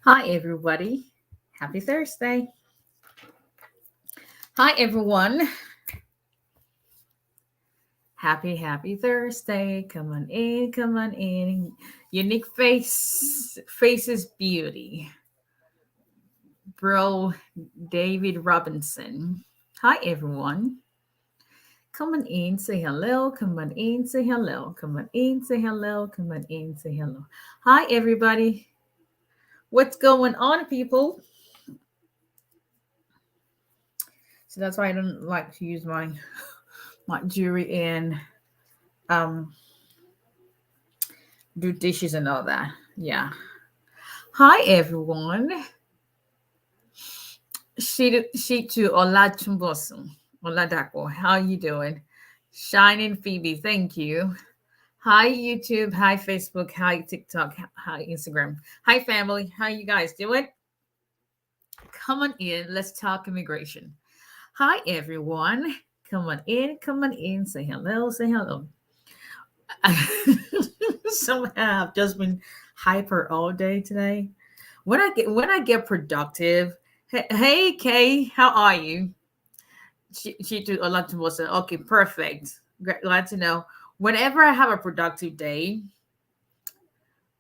Hi, everybody. Happy Thursday. Hi, everyone. Happy Thursday. Come on in, come on in. Unique faces beauty. Bro David Robinson. Hi, everyone. Come on in, say hello. Come on in, say hello. Come on in, say hello. Come on in, say hello. Hi, everybody. What's going on, people? So that's why I don't like to use my jewelry and um do dishes and all that. Yeah. Hi everyone. Shitu Olatumbosun. Oladako. How you doing? Shining Phoebe, thank you. Hi YouTube, hi Facebook, hi TikTok, hi Instagram. Hi family. How you guys doing? Come on in. Let's talk immigration. Hi everyone. Come on in. Say hello, say hello. Somehow I've just been hyper all day today. When I get productive, hey Kay, how are you? She do a lot to us. Okay, perfect. Glad to know. Whenever I have a productive day,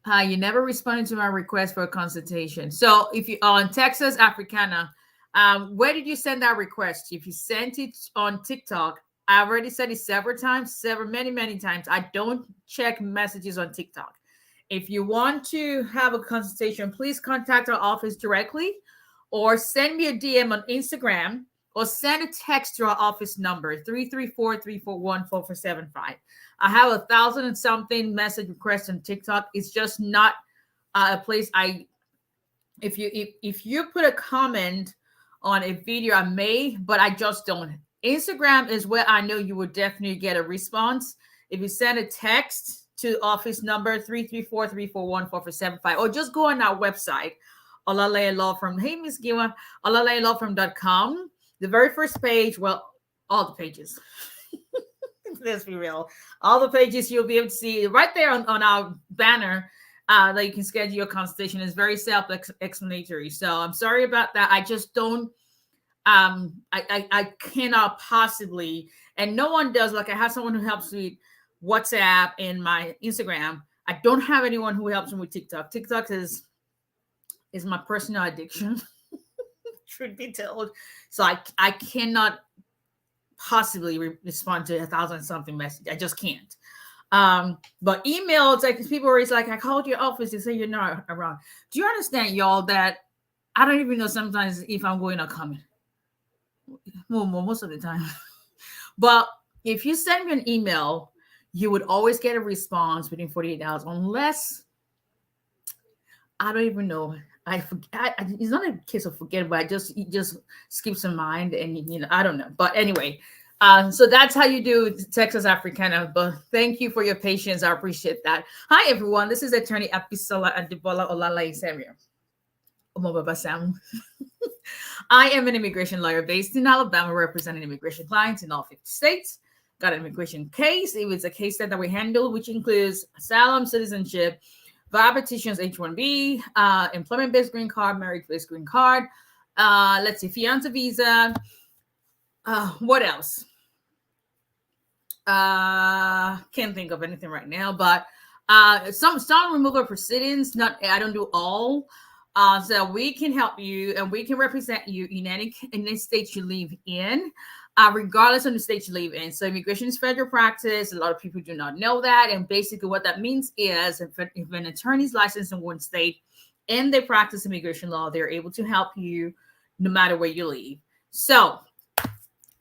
you never responded to my request for a consultation. So if you are on Texas Africana, where did you send that request? If you sent it on TikTok, I already said it several times, many times. I don't check messages on TikTok. If you want to have a consultation, please contact our office directly or send me a DM on Instagram or send a text to our office number 334-341-4475. I have 1,000 and something message requests on TikTok. It's just not a place I if you put a comment on a video, I may, but I just don't. Instagram is where I know you will definitely get a response. If you send a text to office number 334-341-4475, or just go on our website, Olaleye Law Firm. Hey, Miss Giwa, olalayelawfirm.com. The very first page, well, all the pages. Let's be real. All the pages you'll be able to see right there on our banner that you can schedule your consultation. Is very self-explanatory. So I'm sorry about that. I just don't. I cannot possibly, and no one does. Like I have someone who helps me WhatsApp and my Instagram. I don't have anyone who helps me with TikTok. TikTok is my personal addiction. Truth be told, so I cannot possibly respond to 1,000 something message. I just can't. But emails, like people are always like, I called your office, they say you're not around. Do you understand, y'all, that I don't even know sometimes if I'm going or coming? Well, most of the time. But if you send me an email, you would always get a response within 48 hours, unless I don't even know. I forget. It's not a case of forget, but it just skips in mind, and I don't know. But anyway, so that's how you do Texas Africana. But thank you for your patience. I appreciate that. Hi everyone. This is Attorney Abisola Adebola Olalaye Samuel. Omobaba Sam. I am an immigration lawyer based in Alabama, representing immigration clients in all 50 states. Got an immigration case. It was a case that we handle, which includes asylum, citizenship, Vawa petitions, H-1B, employment-based green card, marriage-based green card. Let's see, fiance visa. What else? Can't think of anything right now, but some removal proceedings. I don't do all. So we can help you and we can represent you in any state you live in, regardless of the state you live in. So immigration is federal practice. A lot of people do not know that. And basically what that means is if an attorney is licensed in one state and they practice immigration law, they're able to help you no matter where you live. So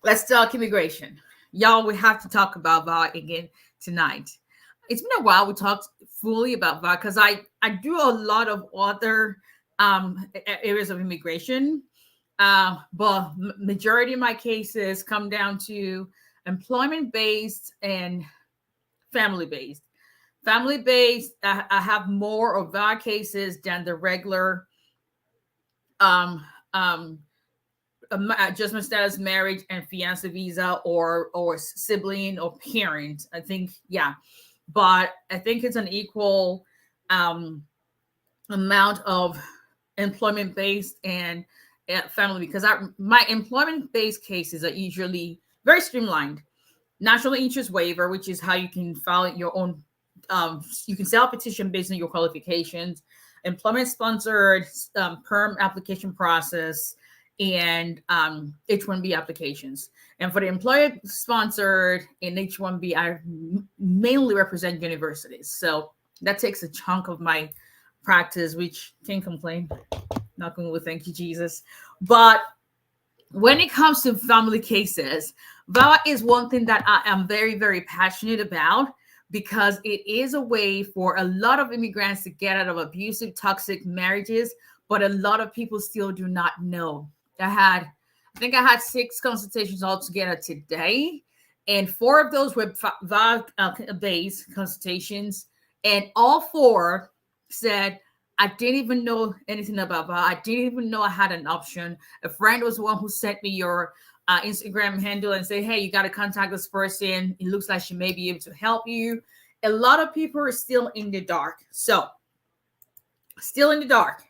let's talk immigration. Y'all, we have to talk about Vawa again tonight. It's been a while we talked fully about Vawa because I do a lot of other areas of immigration, but majority of my cases come down to employment-based and family-based. Family-based, I have more of our cases than the regular adjustment status, marriage, and fiance visa, or sibling or parent. I think, yeah, but I think it's an equal amount of employment-based and family, because my employment-based cases are usually very streamlined. National interest waiver, which is how you can file your own, you can sell a petition based on your qualifications, employment-sponsored perm application process, and H-1B applications. And for the employer-sponsored and H-1B, I mainly represent universities. So that takes a chunk of my practice, which can't complain. Not going to thank you, Jesus. But when it comes to family cases, VAWA is one thing that I am very, very passionate about, because it is a way for a lot of immigrants to get out of abusive, toxic marriages, but a lot of people still do not know. I think I had 6 consultations altogether today, and 4 of those were VAWA-based consultations, and all 4 said, I didn't even know anything about VAWA. I didn't even know I had an option. A friend was the one who sent me your Instagram handle and say, hey, you got to contact this person. It looks like she may be able to help you. A lot of people are still in the dark. So still in the dark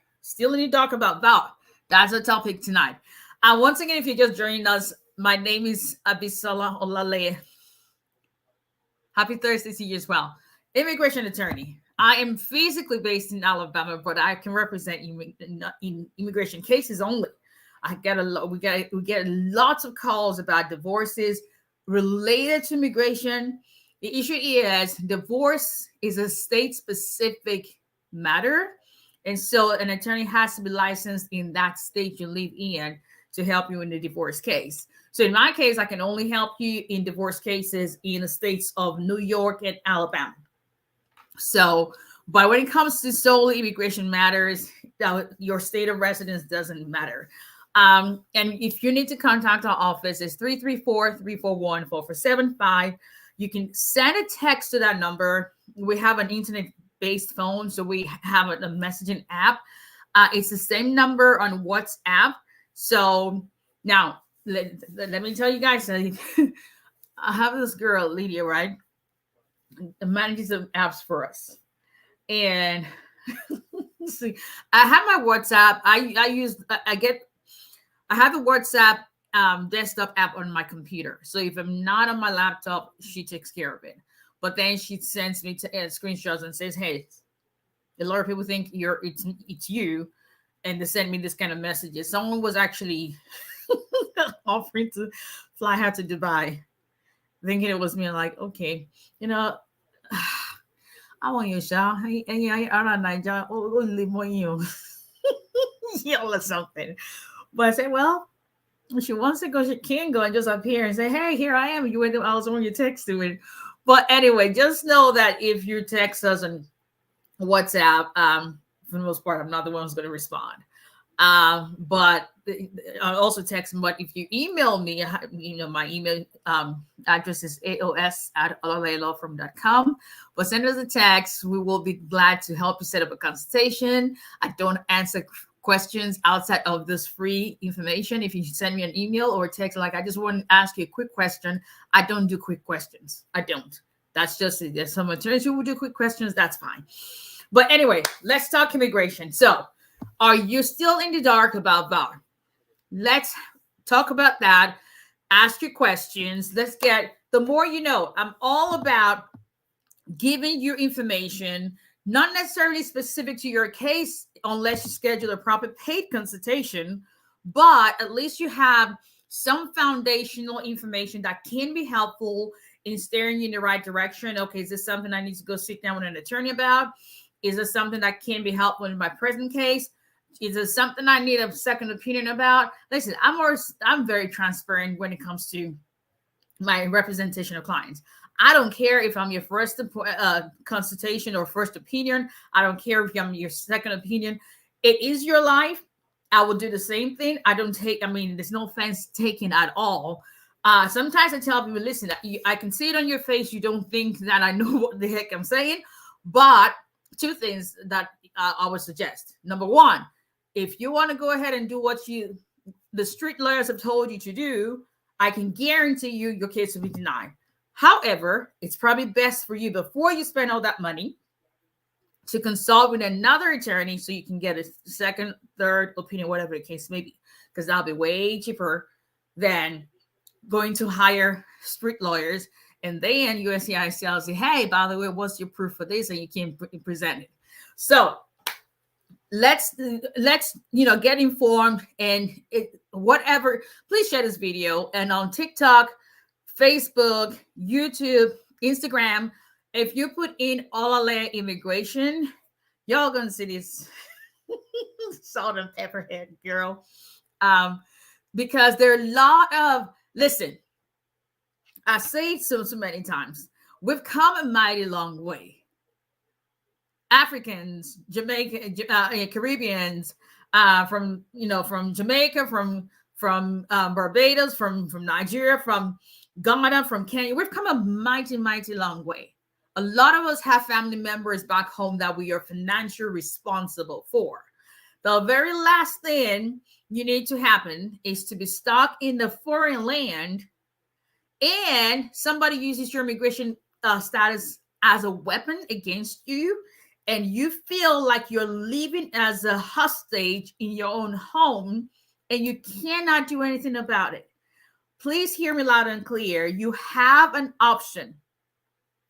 about VAWA. That's the topic tonight. Once again, if you're just joining us, my name is Abisola Olale. Happy Thursday to you as well. Immigration attorney. I am physically based in Alabama, but I can represent you in immigration cases only. We get lots of calls about divorces related to immigration. The issue is divorce is a state-specific matter, and so an attorney has to be licensed in that state you live in to help you in the divorce case. So in my case, I can only help you in divorce cases in the states of New York and Alabama. So, but when it comes to solely immigration matters, your state of residence doesn't matter. And if you need to contact our office, it's 334-341-4475. You can send a text to that number. We have an internet-based phone, so we have a messaging app. It's the same number on WhatsApp. So now, let me tell you guys, I have this girl, Lydia, right? Manages some apps for us. And see, I have my WhatsApp. I have the WhatsApp desktop app on my computer. So if I'm not on my laptop, she takes care of it. But then she sends me screenshots and says, hey, a lot of people think it's you, and they send me this kind of messages. Someone was actually offering to fly her to Dubai, thinking it was me. I'm like, okay, I want you, Shaw. I live on you. Yell or something. But I said, well, if she wants to go, she can go and just appear and say, hey, here I am. I was on your text to it. But anyway, just know that if you text us on WhatsApp, for the most part, I'm not the one who's going to respond. But I also text them. But if you email me, my email address is aos@olalayelawfirm.com. But send us a text. We will be glad to help you set up a consultation. I don't answer questions outside of this free information. If you send me an email or a text, like, I just want to ask you a quick question, I don't do quick questions. I don't. That's just it. There's some attorneys who will do quick questions. That's fine. But anyway, let's talk immigration. So, are you still in the dark about VAWA? Let's talk about that. Ask your questions. Let's get, the more you know. I'm all about giving you information, not necessarily specific to your case unless you schedule a proper paid consultation, but at least you have some foundational information that can be helpful in steering you in the right direction. Okay, is this something I need to go sit down with an attorney about? Is this something that can be helpful in my present case? Is there something I need a second opinion about? Listen, I'm very transparent when it comes to my representation of clients. I don't care if I'm your first consultation or first opinion. I don't care if I'm your second opinion. It is your life. I will do the same thing. There's no offense taken at all. Sometimes I tell people, listen, I can see it on your face. You don't think that I know what the heck I'm saying. But 2 things that I would suggest. Number 1, if you want to go ahead and do what the street lawyers have told you to do, I can guarantee you your case will be denied. However, it's probably best for you, before you spend all that money, to consult with another attorney so you can get a second, third opinion, whatever the case may be, because that'll be way cheaper than going to hire street lawyers. And then USCIS will say, hey, by the way, what's your proof for this? And you can present it. So let's get informed, and whatever, please share this video. And on TikTok, Facebook, YouTube, Instagram, if you put in 𝒊𝒎𝒎𝒊𝒈𝒓 immigration, y'all gonna see this salt and pepper head girl. Because there are a lot of, listen, I say it so many times, we've come a mighty long way. Africans, Jamaican, Caribbeans, from Jamaica, from Barbados, from Nigeria, from Ghana, from Kenya, we've come a mighty, mighty long way. A lot of us have family members back home that we are financially responsible for. The very last thing you need to happen is to be stuck in the foreign land and somebody uses your immigration status as a weapon against you, and you feel like you're living as a hostage in your own home and you cannot do anything about it. Please hear me loud and clear. You have an option.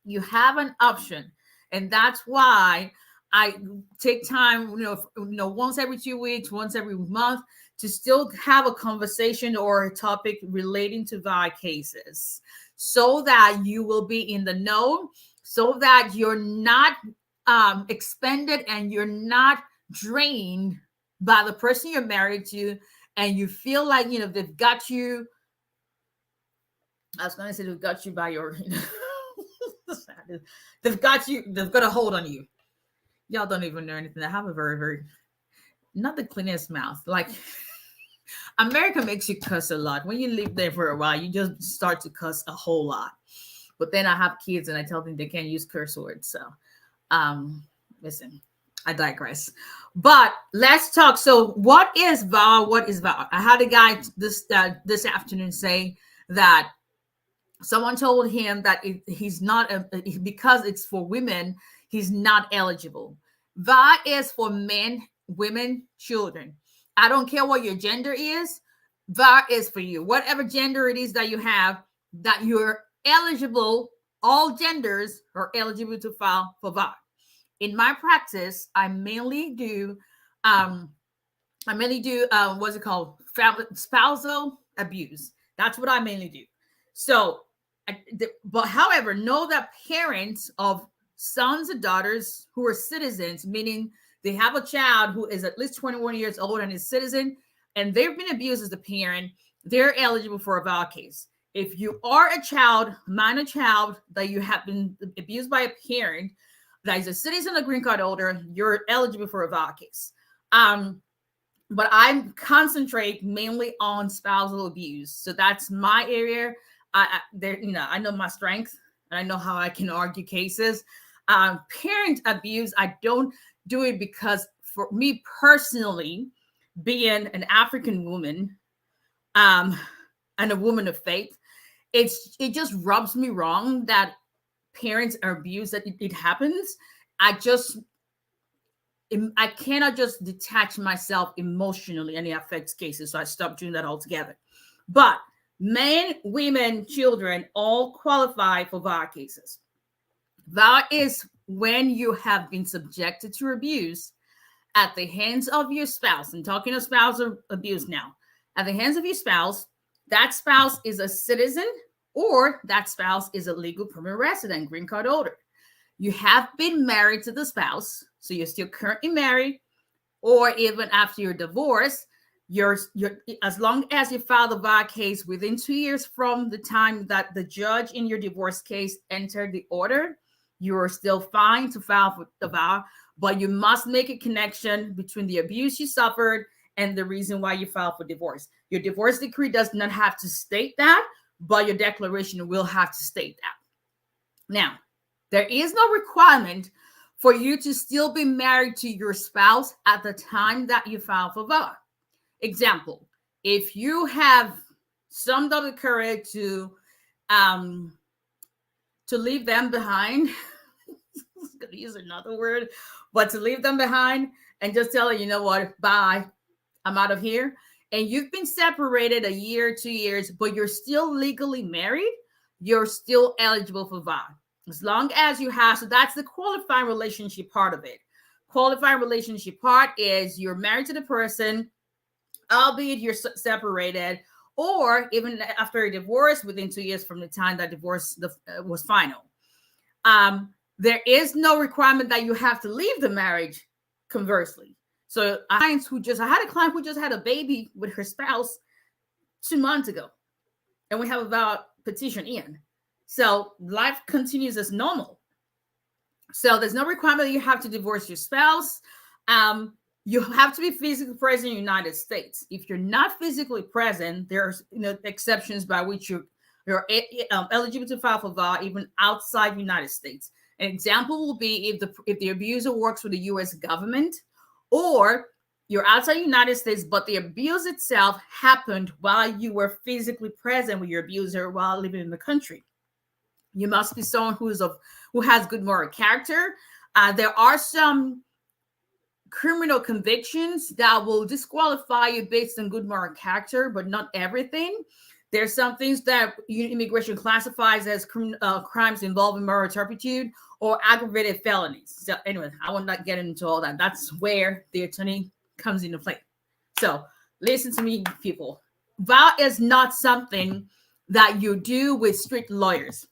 You have an option. And that's why I take time, once every 2 weeks, once every month, to still have a conversation or a topic relating to VAWA cases, so that you will be in the know, so that you're not expended and you're not drained by the person you're married to, and you feel like, they've got you. I was going to say they've got you by your, they've got a hold on you. Y'all don't even know anything. I have a very, very, not the cleanest mouth. Like, America makes you cuss a lot. When you live there for a while, you just start to cuss a whole lot. But then I have kids and I tell them they can't use curse words. So, listen, I digress. But let's talk. So what is VAWA? What is VAWA? I had a guy this afternoon say that someone told him that he's not, because it's for women, he's not eligible. VAWA is for men, women, children. I don't care what your gender is. VAWA is for you. Whatever gender it is that you have, that you're eligible, all genders are eligible to file for VAWA. In my practice, I mainly do what's it called? Spousal abuse. That's what I mainly do. So, but however, know that parents of sons and daughters who are citizens, meaning they have a child who is at least 21 years old and is citizen, and they've been abused as a parent, they're eligible for a VAWA case. If you are a child, minor child, that you have been abused by a parent that is a citizen or green card holder, you're eligible for a VAWA case. But I concentrate mainly on spousal abuse. So that's my area. I know my strength and I know how I can argue cases. Parent abuse, I don't do it because, for me personally, being an African woman and a woman of faith, it just rubs me wrong that parents are abused, that it happens. I cannot just detach myself emotionally, and it affects cases. So I stopped doing that altogether. But men, women, children all qualify for VAWA cases. VAWA is when you have been subjected to abuse at the hands of your spouse. I'm talking of spousal abuse now. At the hands of your spouse, that spouse is a citizen or that spouse is a legal permanent resident, green card holder. You have been married to the spouse, so you're still currently married, or even after your divorce, you're as long as you file the VAWA case within 2 years from the time that the judge in your divorce case entered the order, you are still fine to file for the VAWA, but you must make a connection between the abuse you suffered and the reason why you filed for divorce. Your divorce decree does not have to state that, but your declaration will have to state that. Now, there is no requirement for you to still be married to your spouse at the time that you file for VAWA. Example, if you have summed up the courage to leave them behind, going to use another word, but to leave them behind and just tell her, you know what, bye, I'm out of here. And you've been separated a year, 2 years, but you're still legally married, you're still eligible for VA. As long as you have, so that's the qualifying relationship part of it. Qualifying relationship part is you're married to the person, albeit you're separated, or even after a divorce, within 2 years from the time that divorce was final. There is no requirement that you have to leave the marriage, conversely. So I had a client who just had a baby with her spouse 2 months ago, and we have about petition in. So life continues as normal. So there's no requirement that you have to divorce your spouse. You have to be physically present in the United States. If you're not physically present, there's exceptions by which you're eligible to file for VA even outside the United States. An example will be if the abuser works for the U.S. government, or you're outside the United States, but the abuse itself happened while you were physically present with your abuser while living in the country. You must be someone who has good moral character. There are some criminal convictions that will disqualify you based on good moral character, but not everything. There's some things that immigration classifies as crimes involving moral turpitude or aggravated felonies. So anyway, I will not get into all that. That's where the attorney comes into play. So listen to me, people. VA is not something that you do with street lawyers.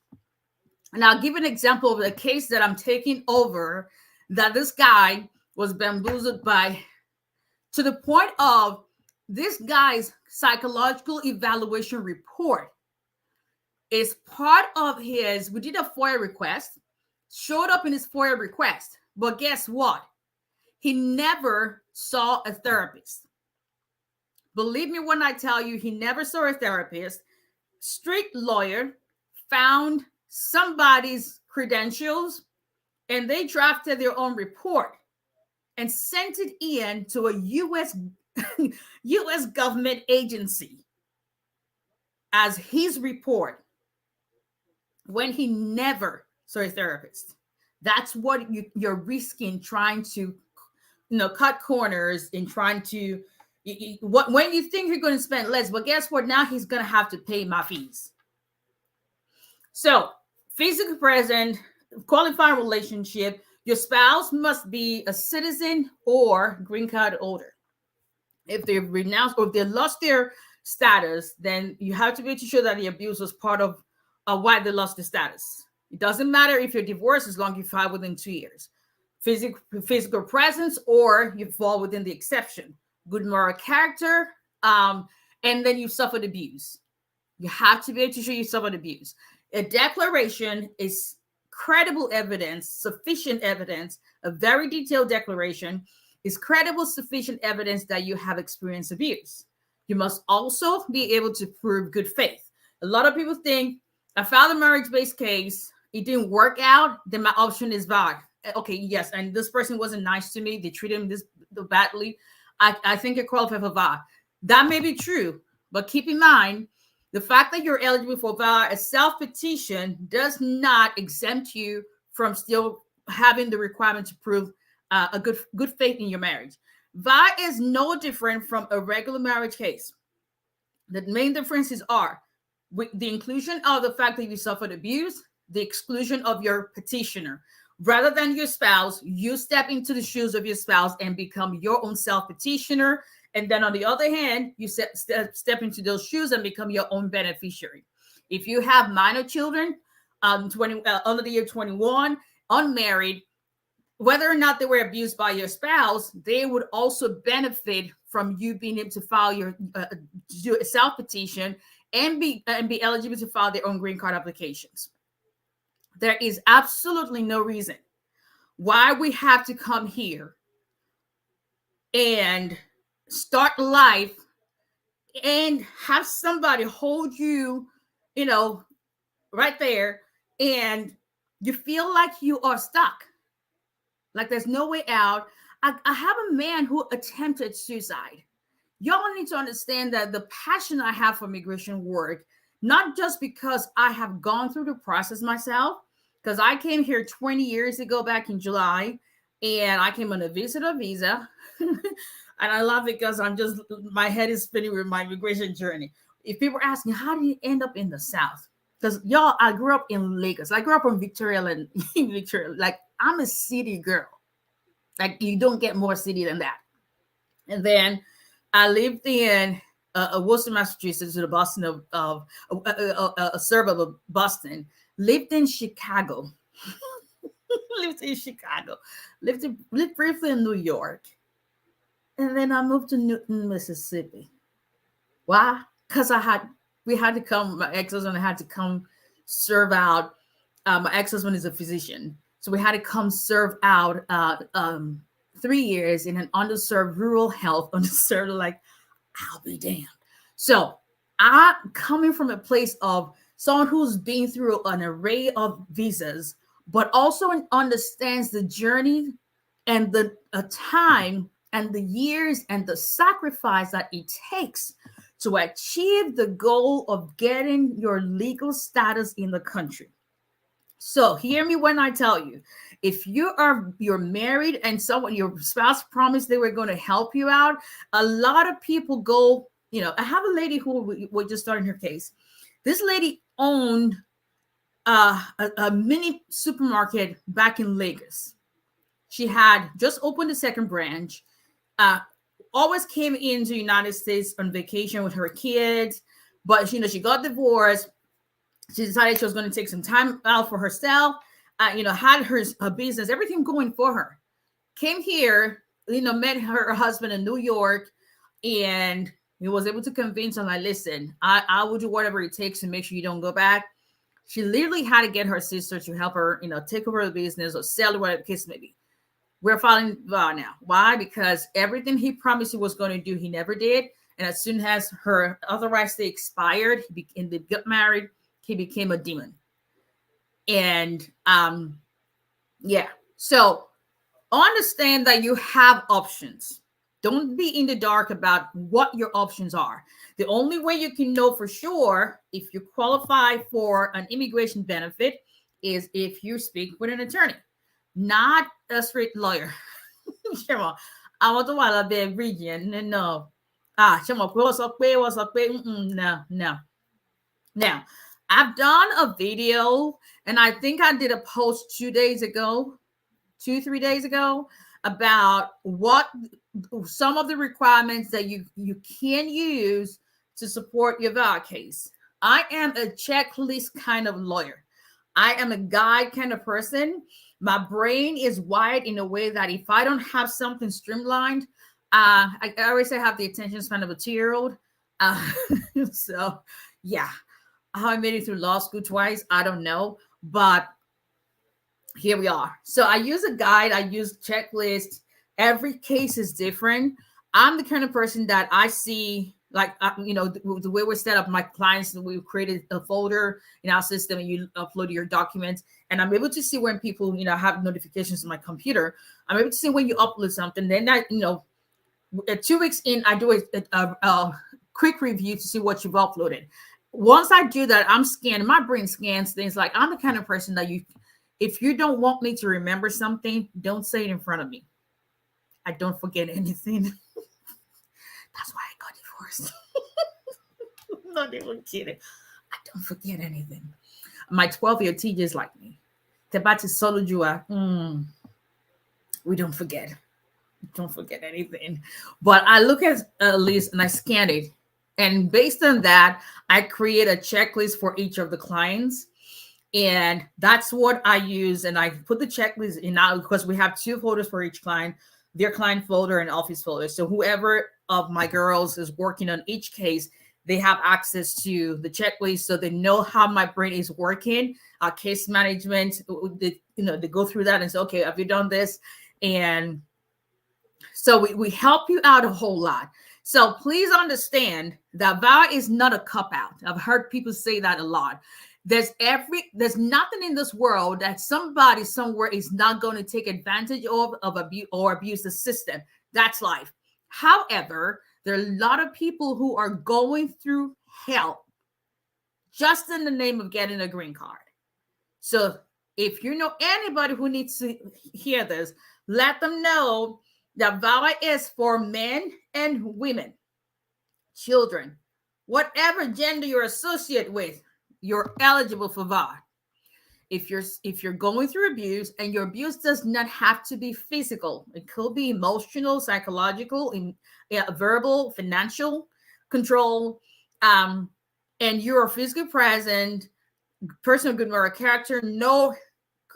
And I'll give an example of a case that I'm taking over, that this guy was bamboozled by, to the point of this guy's psychological evaluation report is part of his, we did a FOIA request, showed up in his FOIA request. But guess what? He never saw a therapist. Believe me when I tell you, he never saw a therapist. Street lawyer found somebody's credentials and they drafted their own report and sent it in to a U.S. government agency as his report when he never saw a therapist. That's what you're risking, trying to cut corners and trying to when you think you're going to spend less, but guess what? Now he's going to have to pay my fees. So physically present, qualifying relationship, your spouse must be a citizen or green card holder. If they've renounced or if they lost their status, then you have to be able to show that the abuse was part of why they lost the status. It doesn't matter if you're divorced as long as you file within 2 years. Physical presence, or you fall within the exception. Good moral character, and then you suffered abuse. You have to be able to show you suffered abuse. A declaration is credible evidence, sufficient evidence. A very detailed declaration is credible, sufficient evidence that you have experienced abuse. You must also be able to prove good faith. A lot of people think, I filed a marriage-based case, it didn't work out, then my option is VA. Okay, yes, and this person wasn't nice to me, they treated me this badly, I think you're qualified for VA. That may be true, but keep in mind, the fact that you're eligible for VA, a self-petition, does not exempt you from still having the requirement to prove a good faith in your marriage. VA is no different from a regular marriage case. The main differences are with the inclusion of the fact that you suffered abuse, the exclusion of your petitioner. Rather than your spouse, you step into the shoes of your spouse and become your own self-petitioner. And then on the other hand, you step into those shoes and become your own beneficiary. If you have minor children, under the year 21, unmarried, whether or not they were abused by your spouse, they would also benefit from you being able to file your do a self-petition and be eligible to file their own green card applications. There is absolutely no reason why we have to come here and start life and have somebody hold you, right there, and you feel like you are stuck, like there's no way out. I have a man who attempted suicide. Y'all need to understand that the passion I have for immigration work, not just because I have gone through the process myself, because I came here 20 years ago back in July, and I came on a visitor visa. And I love it because my head is spinning with my immigration journey. If people are asking, how did you end up in the South? Because y'all, I grew up in Lagos. I grew up in Victoria, and Victoria. Like, I'm a city girl. Like, you don't get more city than that. And then I lived in Worcester, Massachusetts, to the Boston of a suburb of Boston. Lived in Chicago. lived briefly in New York. And then I moved to Newton, Mississippi. Why? Because we had to come, my ex-husband had to come serve out. My ex-husband is a physician. So we had to come serve out 3 years in an underserved rural health, underserved, like, I'll be damned. So I'm coming from a place of someone who's been through an array of visas, but also understands the journey and the time and the years and the sacrifice that it takes to achieve the goal of getting your legal status in the country. So hear me when I tell you, if you're married and your spouse promised they were going to help you out, a lot of people go, I have a lady who we're just starting her case. This lady owned a mini supermarket back in Lagos. She had just opened a second branch. Always came into the United States on vacation with her kids, but she got divorced. She decided she was going to take some time out for herself. Had her business, everything going for her. Came here, met her husband in New York, and he was able to convince her, like, listen, I will do whatever it takes to make sure you don't go back. She literally had to get her sister to help her, take over the business or sell it, whatever the case may be. We're filing Vawa now. Why? Because everything he promised he was going to do, he never did. And as soon as her authorized stay expired, they got married, he became a demon. And yeah. So understand that you have options. Don't be in the dark about what your options are. The only way you can know for sure if you qualify for an immigration benefit is if you speak with an attorney, not a straight lawyer. I want to want to be region. No. What's up? No. Now, I've done a video, and I think I did a post 3 days ago, about what some of the requirements that you can use to support your Vawa case. I am a checklist kind of lawyer. I am a guide kind of person. My brain is wired in a way that if I don't have something streamlined, I always say I have the attention span of a 2-year-old. So yeah, how I made it through law school twice, I don't know, but here we are. So I use a guide, I use checklist. Every case is different. I'm the kind of person that I see, like, the way we're set up, my clients, we've created a folder in our system, and you upload your documents, and I'm able to see when people, have notifications on my computer. I'm able to see when you upload something. Then I, 2 weeks in, I do a quick review to see what you've uploaded. Once I do that, I'm scanning, my brain scans things. Like, I'm the kind of person that if you don't want me to remember something, don't say it in front of me. I don't forget anything. That's why I got divorced. Not even kidding. I don't forget anything. My 12-year TJ is like me. We don't forget. Don't forget anything. But I look at a list and I scan it. And based on that, I create a checklist for each of the clients. And that's what I use. And I put the checklist in now because we have 2 folders for each client, their client folder and office folder. So whoever of my girls is working on each case, they have access to the checklist, so they know how my brain is working. Case management, they go through that and say, okay, have you done this? And so we help you out a whole lot. So please understand that Vawa is not a cop out. I've heard people say that a lot. There's nothing in this world that somebody somewhere is not going to take advantage of abuse the system. That's life. However, there are a lot of people who are going through hell just in the name of getting a green card. So if you know anybody who needs to hear this, let them know that VAWA is for men and women, children, whatever gender you're associated with, you're eligible for VAWA. If you're going through abuse, and your abuse does not have to be physical, it could be emotional, psychological, verbal, financial control, and you're physically present, person of good moral character, no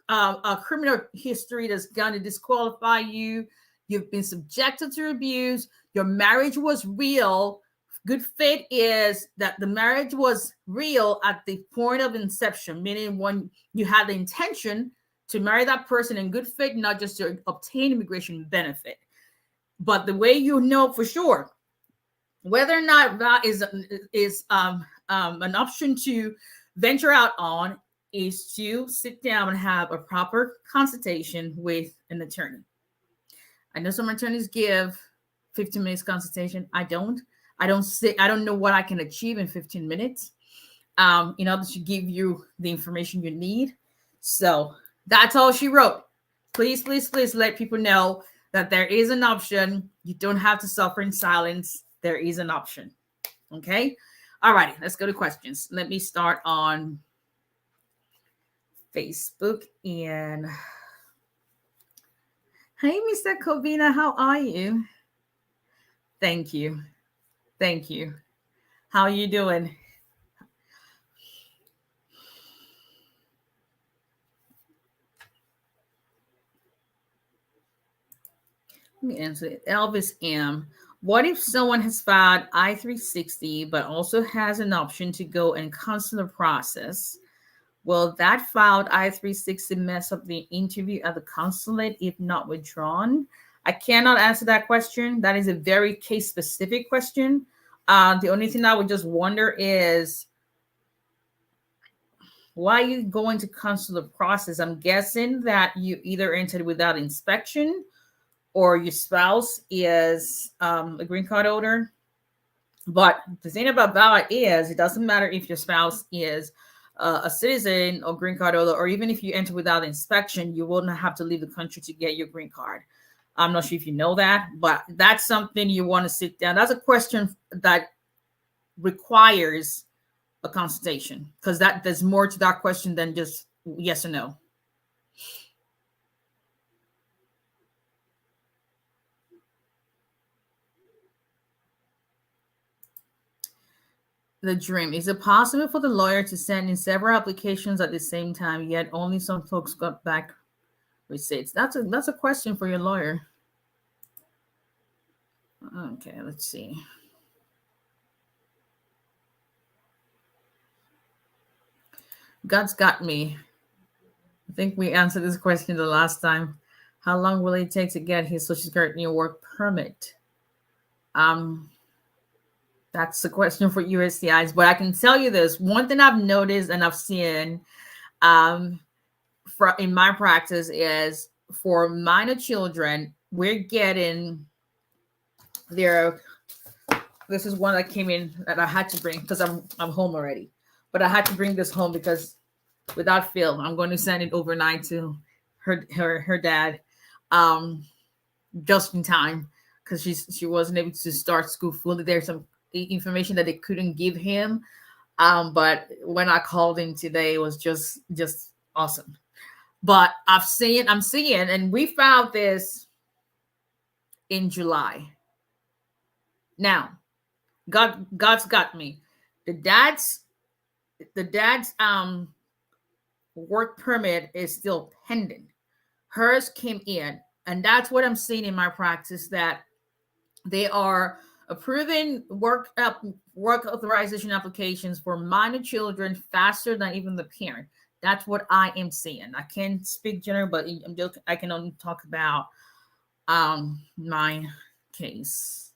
a criminal history that's going to disqualify you, you've been subjected to abuse, your marriage was real. Good faith is that the marriage was real at the point of inception, meaning when you had the intention to marry that person in good faith, not just to obtain immigration benefit. But the way you know for sure whether or not that is an option to venture out on is to sit down and have a proper consultation with an attorney. I know some attorneys give 15 minutes consultation. I don't know what I can achieve in 15 minutes in order to give you the information you need. So that's all she wrote. Please, please, please let people know that there is an option. You don't have to suffer in silence. There is an option. Okay. All righty. Let's go to questions. Let me start on Facebook. And hey, Mr. Covina, how are you? Thank you. Thank you. How are you doing? Let me answer it. Elvis M. What if someone has filed I-360 but also has an option to go and consular process? Will that filed I-360 mess up the interview at the consulate if not withdrawn? I cannot answer that question. That is a very case-specific question. The only thing I would just wonder is, why are you going to consular process? I'm guessing that you either entered without inspection or your spouse is a green card holder. But the thing about VAWA is it doesn't matter if your spouse is a citizen or green card holder, or even if you enter without inspection, you will not have to leave the country to get your green card. I'm not sure if you know that, but that's something you want to sit down. That's a question that requires a consultation, because there's more to that question than just yes or no. The dream. Is it possible for the lawyer to send in several applications at the same time, yet only some folks got back receipts? That's a question for your lawyer. Okay, let's see. God's got me. I think we answered this question the last time. How long will it take to get his Social Security work permit? That's the question for USCIS. But I can tell you this. One thing I've noticed and I've seen in my practice is for minor children, we're getting their, this is one that came in that I had to bring because I'm home already. But I had to bring this home because without fail, I'm going to send it overnight to her dad just in time, because she wasn't able to start school fully. There's some information that they couldn't give him, but when I called him today, it was just awesome. But I'm seeing, and we found this in July. Now, God's got me. The dad's work permit is still pending. Hers came in, and that's what I'm seeing in my practice, that they are approving work authorization applications for minor children faster than even the parent. That's what I am seeing. I can't speak general, but I can only talk about my case.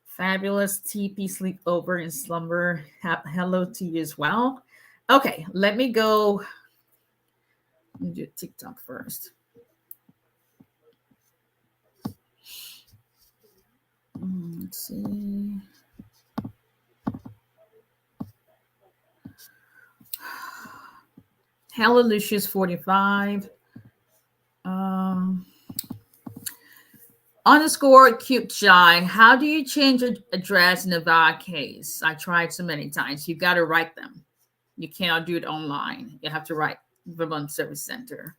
Fabulous TP sleep over and slumber. Hello to you as well. Okay, let me go. Let me do TikTok first. Let's see. Hello, Lucius 45. Underscore cute shy. How do you change your address in a VAWA case? I tried so many times. You got to write them. You cannot do it online. You have to write Vermont Service Center.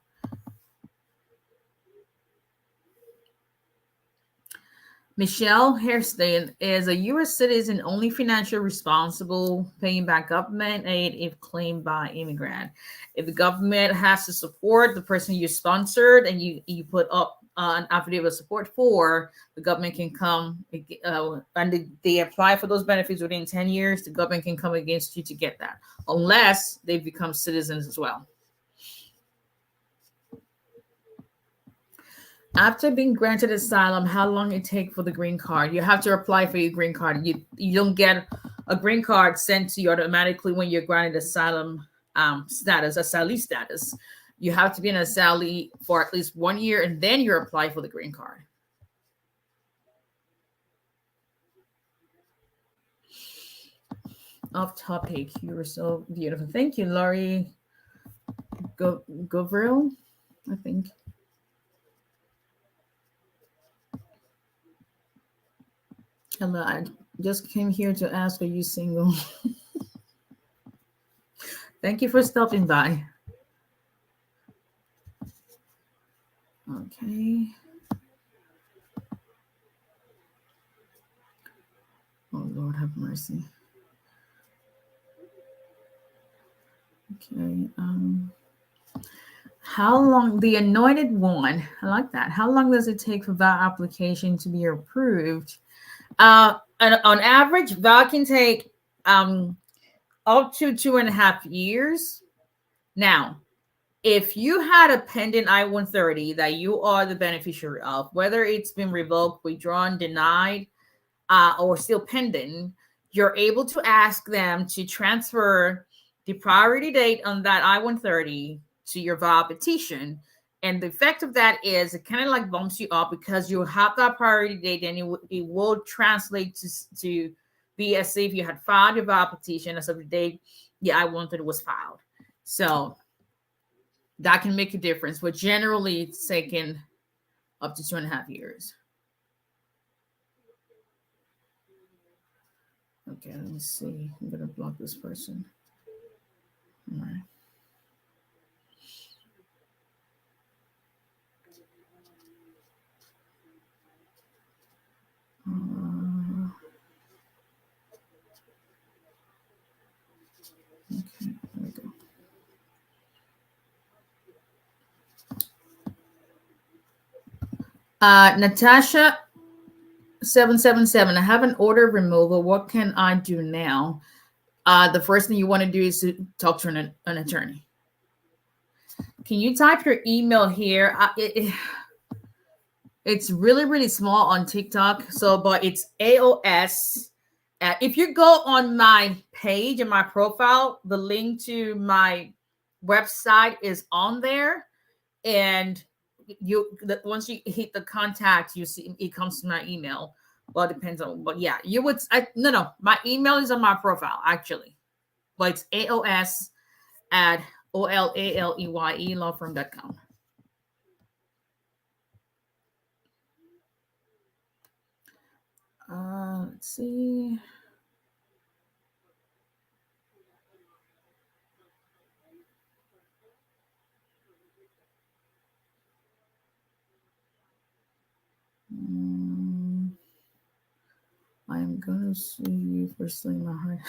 Michelle Hairston is a U.S. citizen only financially responsible, paying back government aid if claimed by immigrant. If the government has to support the person you sponsored and you put up an affidavit of support for, the government can come and they apply for those benefits within 10 years, the government can come against you to get that, unless they become citizens as well. After being granted asylum, how long it take for the green card? You have to apply for your green card. You don't get a green card sent to you automatically when you're granted asylum status, asylee status. You have to be an asylee for at least 1 year, and then you apply for the green card. Off topic, you were so beautiful. Thank you, Laurie Govril, I think. Hello, I just came here to ask, are you single? Thank you for stopping by. Okay. Oh, Lord have mercy. Okay. How long, the anointed one, I like that. How long does it take for VAWA application to be approved? On average, VAWA can take up to 2.5 years. Now, if you had a pending I-130 that you are the beneficiary of, whether it's been revoked, withdrawn, denied, or still pending, you're able to ask them to transfer the priority date on that I-130 to your VAWA petition. And the effect of that is it kind of like bumps you up because you have that priority date, and it will translate to be as if you had filed your VAWA petition as of the date the I-130 was filed. So that can make a difference, but generally it's taken up to 2.5 years. Okay, let me see. I'm going to block this person. All right. Okay, there we go. Natasha 777. I have an order of removal. What can I do now? The first thing you want to do is to talk to an attorney. Can you type your email here? It's really, really small on TikTok. So, but it's AOS. If you go on my page and my profile, the link to my website is on there. And once you hit the contact, you see it comes to my email. Well, it depends on, but yeah, you would. No, my email is on my profile actually, but it's AOS at OLALEYE lawfirm.com. Let's see. I'm gonna sue you for stealing my heart.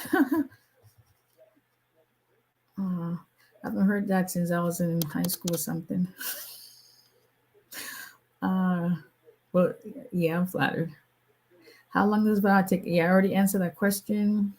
I haven't heard that since I was in high school or something. Well, yeah, I'm flattered. How long does VAWA take? Yeah, I already answered that question.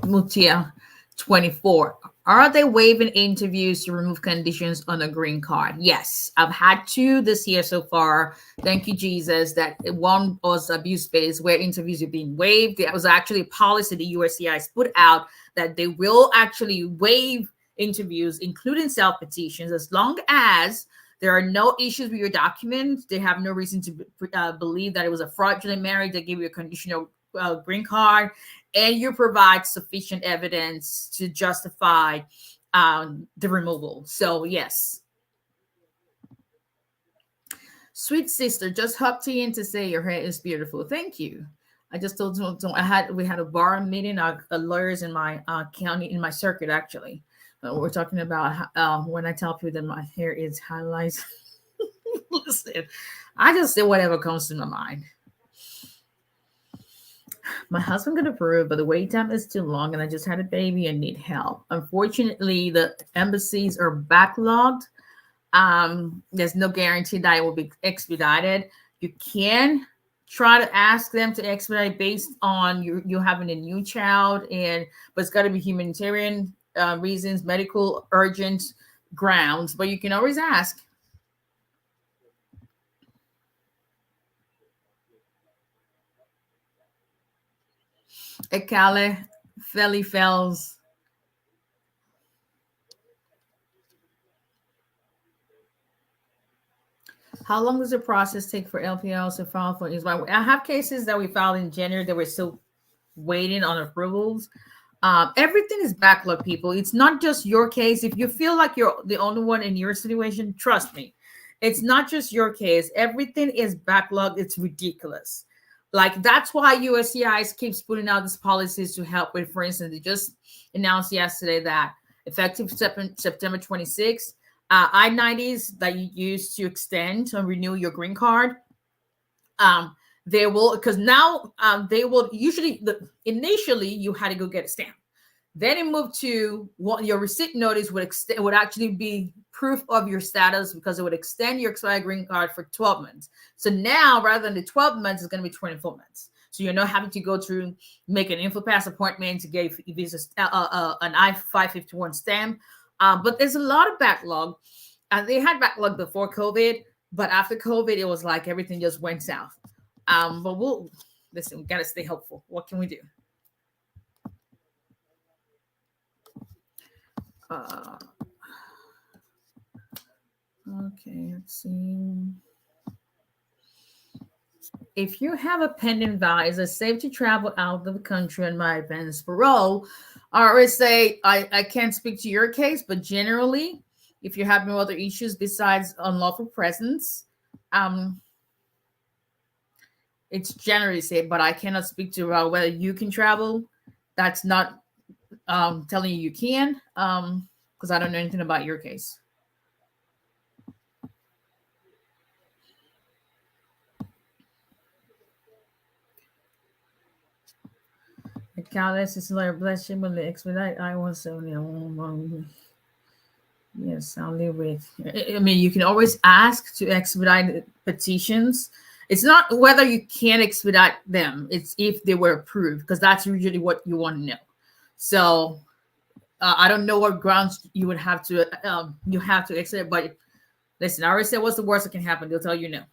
Mutia 24. Are they waiving interviews to remove conditions on a green card? Yes, I've had 2 this year so far. Thank you, Jesus. That one was abuse-based where interviews are being waived. There was actually a policy the USCIS put out that they will actually waive interviews, including self-petitions, as long as there are no issues with your documents. They have no reason to believe that it was a fraudulent marriage that gave you a conditional green card, and you provide sufficient evidence to justify the removal. So yes. Sweet sister, just hopped in to say your hair is beautiful. Thank you. I just told you we had a bar meeting, lawyers in my county, in my circuit actually. We're talking about when I tell people that my hair is highlights. Listen, I just say whatever comes to my mind. My husband could approve, but the wait time is too long, and I just had a baby and need help. Unfortunately, the embassies are backlogged. There's no guarantee that it will be expedited. You can try to ask them to expedite based on you having a new child, but it's got to be humanitarian reasons, medical urgent grounds. But you can always ask. 𝒊𝒎𝒒𝒊𝒈𝒓𝒂𝒏𝒕. How long does the process take for LPLs to file for 𝐸? I have cases that we filed in January that we're still waiting on approvals. Everything is backlogged, people. It's not just your case. If you feel like you're the only one in your situation, trust me, it's not just your case. Everything is backlogged. It's ridiculous. Like, that's why USCIS keeps putting out these policies to help with, for instance, they just announced yesterday that effective September 26th, I-90s that you use to extend and renew your green card, they will, because now they will usually, initially you had to go get a stamp. Then it moved to what your receipt notice would actually be proof of your status, because it would extend your expired green card for 12 months. So now, rather than the 12 months, it's going to be 24 months. So you're not having to go through, make an InfoPass appointment to get an I-551 stamp. But there's a lot of backlog. They had backlog before COVID, but after COVID, it was like everything just went south. But listen, we got to stay hopeful. What can we do? Okay, let's see. If you have a pending visa, is it safe to travel out of the country on my advance parole? RSA, I can't speak to your case, but generally, if you're having other issues besides unlawful presence, it's generally safe, but I cannot speak to whether you can travel. That's not telling you can, because I don't know anything about your case. Carlos is like, bless you, but the expedite. I was only yes, I'll live with. I mean, you can always ask to expedite petitions. It's not whether you can expedite them, it's if they were approved, because that's usually what you want to know. So I don't know what grounds you would have to expedite, but listen, I already said what's the worst that can happen. They'll tell you no.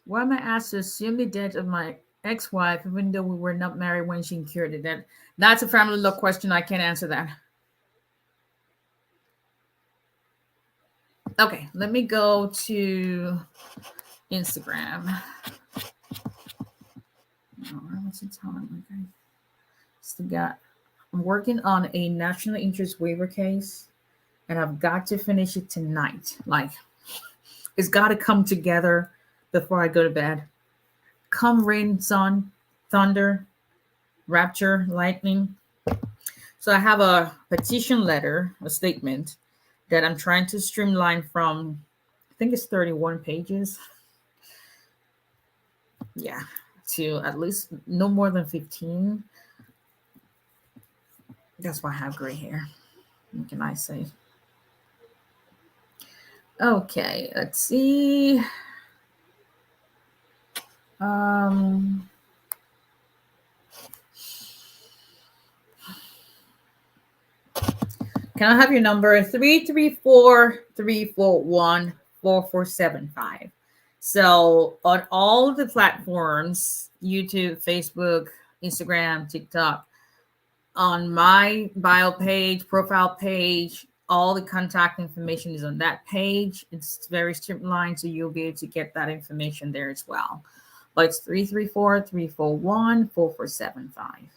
Why am I asked to assume the death of my ex-wife, even though we were not married when she incurred it? That's a family law question. I can't answer that. Okay, let me go to Instagram. What's the time? Okay. Still I'm working on a national interest waiver case, and I've got to finish it tonight. Like, it's got to come together before I go to bed. Come rain, sun, thunder, rapture, lightning. So I have a petition letter, a statement that I'm trying to streamline from, I think it's 31 pages. Yeah, to at least no more than 15. That's why I have gray hair. What can I say? Okay, let's see. Can I have your number? 334-341-4475. So on all of the platforms, YouTube, Facebook, Instagram, TikTok, on my bio page, profile page, all the contact information is on that page. It's very streamlined, so you'll be able to get that information there as well. But it's 334-341-4475.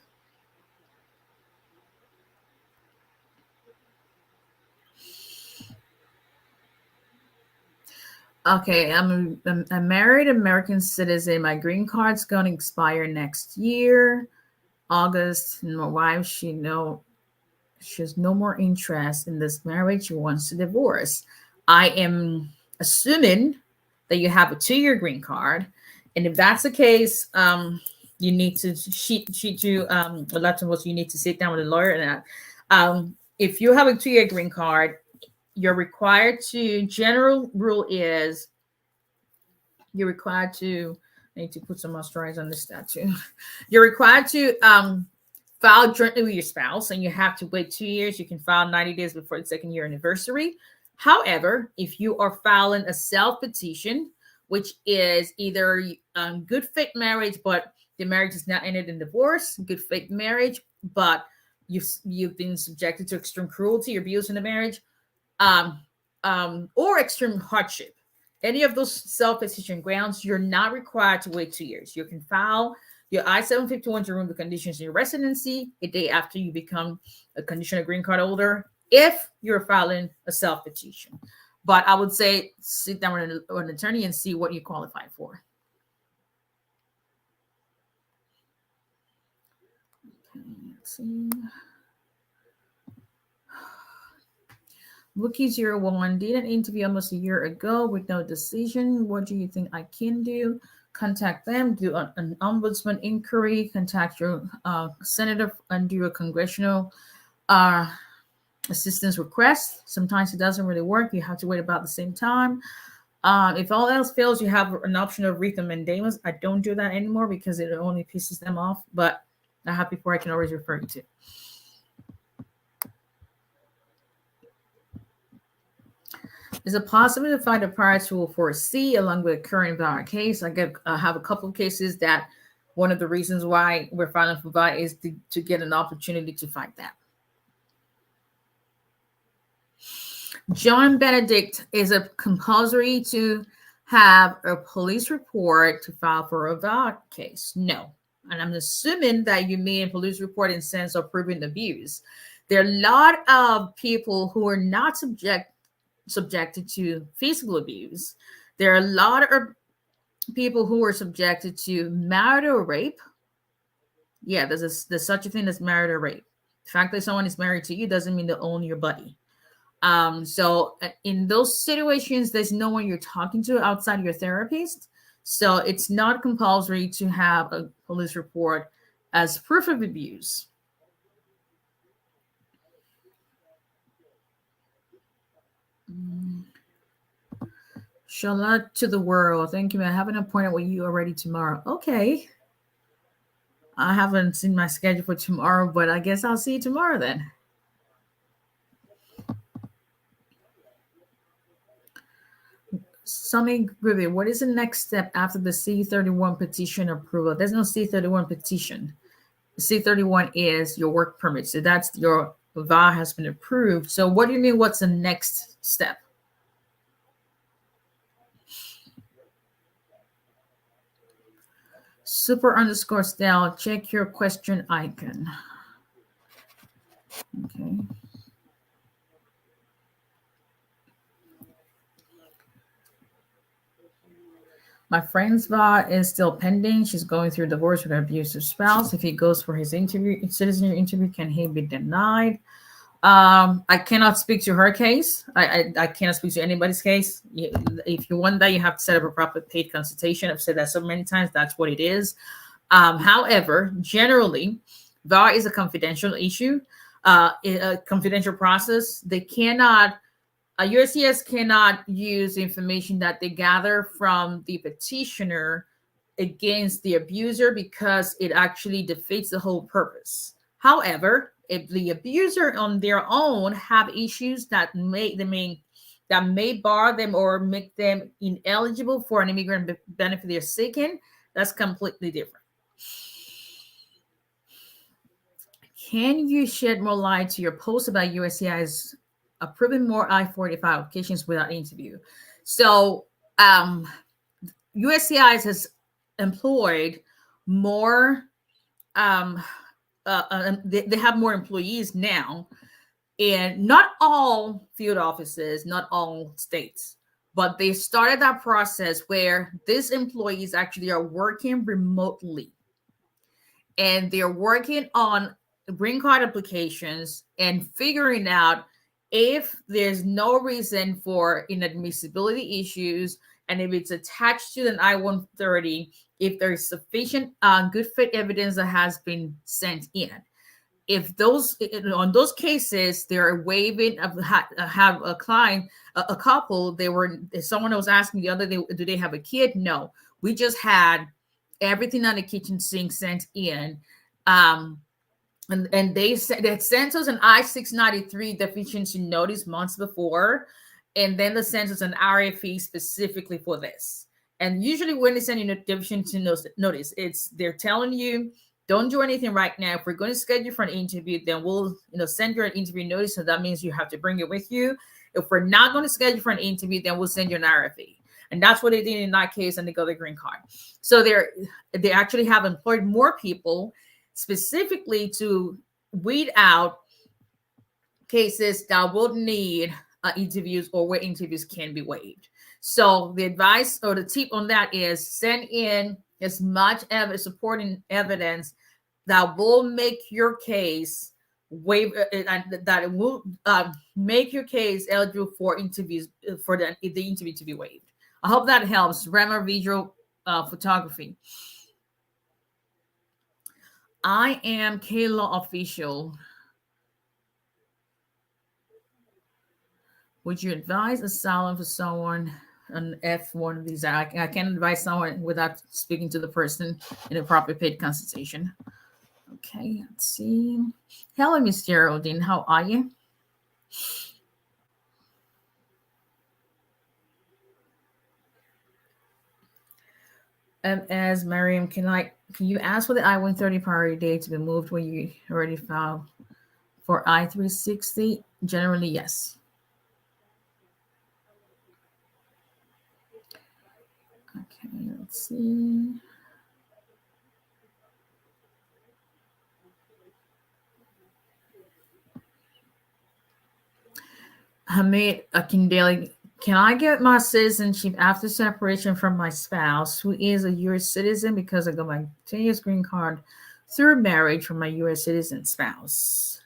Okay, I'm a married American citizen. My green card's going to expire next year, August. And my wife, she has no more interest in this marriage. She wants to divorce. I am assuming that you have a 2-year green card, and if that's the case, you need to a lot of us, you need to sit down with a lawyer and that. If you have a 2-year green card, you're required to, general rule is you're required to, I need to put some moisturizer on this statue. You're required to file jointly with your spouse, and you have to wait 2 years. You can file 90 days before the 2nd year anniversary. However, if you are filing a self-petition, which is either good faith marriage, but the marriage is not ended in divorce, good faith marriage, but you've been subjected to extreme cruelty or abuse in the marriage, or extreme hardship, any of those self-petition grounds, you're not required to wait 2 years. You can file your I-751 to remove the conditions in your residency a day after you become a conditional green card holder if you're filing a self-petition. But I would say sit down with an attorney and see what you qualify for. Okay, let's see. 𝒊𝒎𝒎𝒊𝒈𝒓𝒂𝒏𝒕 did an interview almost a year ago with no decision. What do you think I can do? Contact them, do an ombudsman inquiry, contact your senator and do a congressional assistance request. Sometimes it doesn't really work. You have to wait about the same time. If all else fails, you have an option of writ of mandamus. I don't do that anymore because it only pisses them off, but I have people I can always refer you to. Is it possible to find a prior tool for a C along with a current VAWA case? I have a couple of cases that one of the reasons why we're filing for VAWA is to get an opportunity to fight that. John Benedict, is it compulsory to have a police report to file for a VAWA case? No. And I'm assuming that you mean a police report in sense of proving abuse. There are a lot of people who are not subjected to physical abuse. There are a lot of people who are subjected to marital rape. Yeah, there's such a thing as marital rape. The fact that someone is married to you doesn't mean they own your buddy. So in those situations, there's no one you're talking to outside your therapist. So it's not compulsory to have a police report as proof of abuse. Charlotte to the world. Thank you. I have an appointment with you already tomorrow. Okay. I haven't seen my schedule for tomorrow, but I guess I'll see you tomorrow then. Sunny Griffey, what is the next step after the C-31 petition approval? There's no C-31 petition. The C-31 is your work permit. So that's your VAWA has been approved. So what do you mean? What's the next step? Super_style, check your question icon. Okay. My friend's VAWA is still pending. She's going through divorce with her abusive spouse. If he goes for his citizenship interview, can he be denied? I cannot speak to her case. I cannot speak to anybody's case. If you want that, you have to set up a proper paid consultation. I've said that so many times. That's what it is. However, generally, VAWA is a confidential issue, a confidential process. They cannot, USCIS cannot use information that they gather from the petitioner against the abuser because it actually defeats the whole purpose. However, if the abuser on their own have issues that may bar them or make them ineligible for an immigrant benefit they're seeking, that's completely different. Can you shed more light to your post about USCIS approving more I-45 applications without interview. So USCIS has employed more, they have more employees now, and not all field offices, not all states, but they started that process where these employees actually are working remotely, and they're working on green card applications and figuring out if there's no reason for inadmissibility issues, and if it's attached to an I-130, if there's sufficient good fit evidence that has been sent in. If those, on those cases, they're waiving, have a client, a couple, someone was asking the other day, do they have a kid? No, we just had everything on the kitchen sink sent in. And they sent us an I-693 deficiency notice months before, and then they sent us an RFE specifically for this. And usually when they send you a deficiency notice, they're telling you, don't do anything right now. If we're going to schedule for an interview, then we'll send you an interview notice. So that means you have to bring it with you. If we're not going to schedule for an interview, then we'll send you an RFE. And that's what they did in that case, and they got the green card. So they actually have employed more people specifically to weed out cases that would need interviews, or where interviews can be waived. So the advice or the tip on that is send in as much supporting evidence that will make your case that it will make your case eligible for interviews, for the interview to be waived. I hope that helps. Rema Visual Photography. I am K-Law official. Would you advise asylum for someone on F1 visa? I can't advise someone without speaking to the person in a proper paid consultation. Okay, let's see. Hello, Miss Geraldine. How are you? As Miriam, can you ask for the I-130 priority date to be moved when you already filed for I-360? Generally, yes. Okay, let's see. Hamid Akindele, can I get my citizenship after separation from my spouse, who is a U.S. citizen, because I got my 10 years green card through marriage from my U.S. citizen spouse?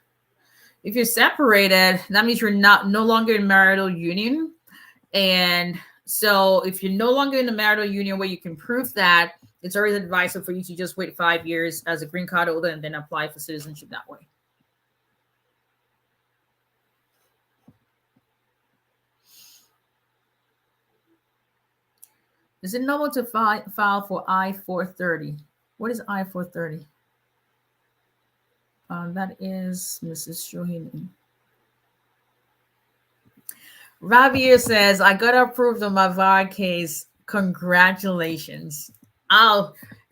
If you're separated, that means you're no longer in marital union. And so if you're no longer in a marital union where you can prove that, it's always advisable for you to just wait 5 years as a green card holder and then apply for citizenship that way. Is it normal to file for I-430? What is I-430? That is Mrs. Shohini. Rabia says, I got approved on my VAR case. Congratulations.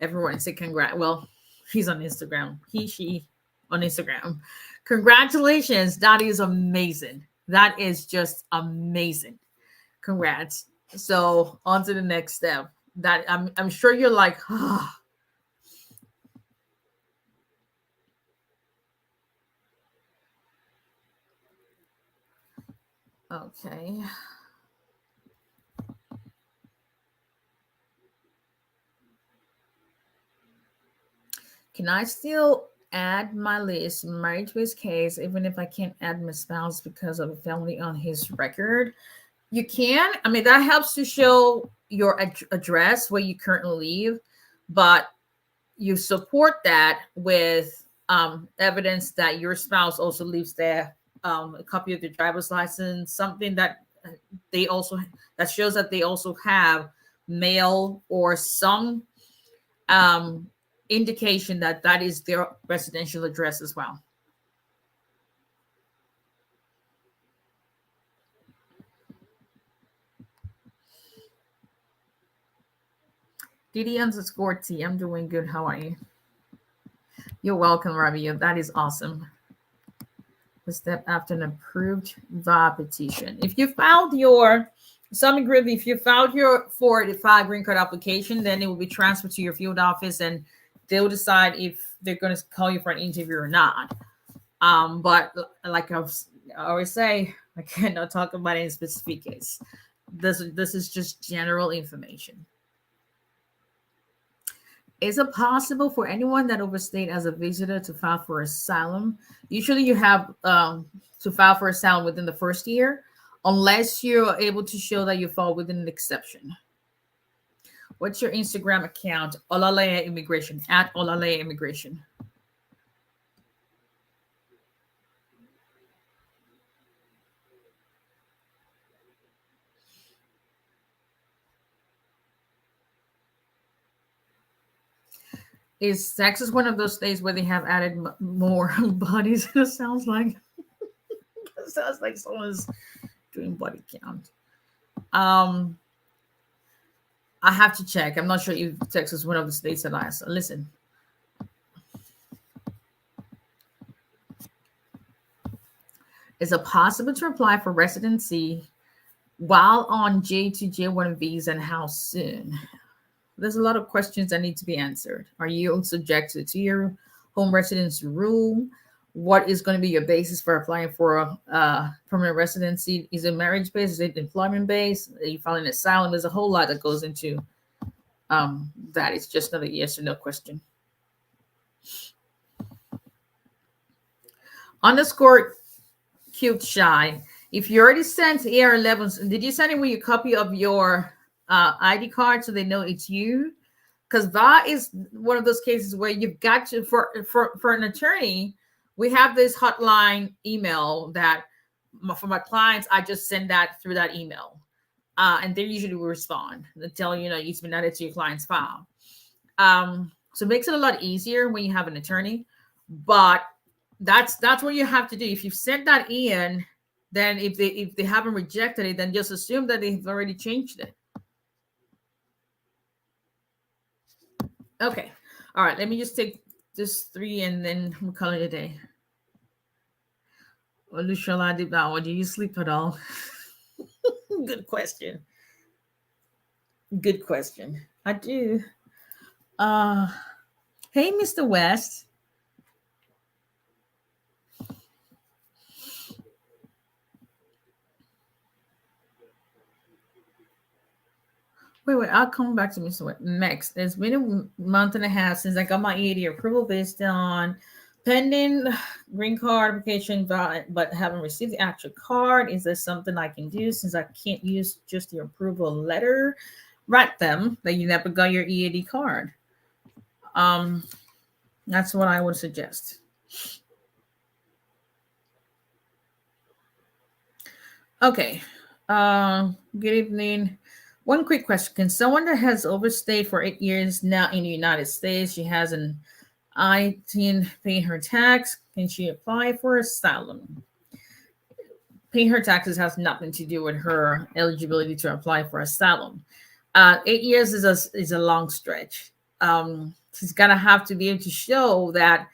Everyone say congrats. Well, he's on Instagram. She on Instagram. Congratulations. That is amazing. That is just amazing. Congrats. So on to the next step. That I'm sure you're like, ah. Okay. Can I still add my list, married to his case, even if I can't add my spouse because of a felony on his record? You can. I mean, that helps to show your address where you currently live, but you support that with evidence that your spouse also lives there, a copy of their driver's license, something that that shows that they also have mail or some indication that that is their residential address as well. DD_T, I'm doing good. How are you? You're welcome, Rabia. That is awesome. step after an approved VA petition. If you filed your if you filed your 485 green card application, then it will be transferred to your field office and they'll decide if they're going to call you for an interview or not. But like I always say, I cannot talk about any specific case. This is just general information. Is it possible for anyone that overstayed as a visitor to file for asylum? Usually you have to file for asylum within the first year, unless you're able to show that you fall within an exception. What's your Instagram account? Olaleye Immigration, at Olaleye Immigration. Is Texas one of those states where they have added more bodies? It sounds like it sounds like someone's doing body count. I have to check. I'm not sure if Texas is one of the states that I listen. Is it possible to apply for residency while on J2 J1 visa, and how soon? There's a lot of questions that need to be answered. Are you subjected to your home residence rule? What is going to be your basis for applying for a permanent residency? Is it marriage based? Is it employment based? Are you filing asylum? There's a whole lot that goes into that. It's just not a yes or no question. Underscore cute shy. If you already sent AR11s, did you send it with a copy of your ID card so they know it's you? Because that is one of those cases where you've got to, for an attorney, we have this hotline email that for my clients, I just send that through that email. And they usually will respond and tell you, it's been added to your client's file. So it makes it a lot easier when you have an attorney. But that's what you have to do. If you've sent that in, then if they haven't rejected it, then just assume that they've already changed it. Okay. All right. Let me just take this 3 and then we'll call it a day. Vawa, do you sleep at all? Good question. Good question. I do. Hey, Mr. West. Wait, I'll come back to Mr. West next. It's been a month and a half since I got my EAD approval based on pending green card application, but haven't received the actual card. Is there something I can do since I can't use just your approval letter? Write them that you never got your EAD card. That's what I would suggest. Okay. Good evening. One quick question. Can someone that has overstayed for 8 years now in the United States, she has an I-10 paying her tax, can she apply for asylum? Paying her taxes has nothing to do with her eligibility to apply for asylum. 8 years is a long stretch. She's gonna have to be able to show that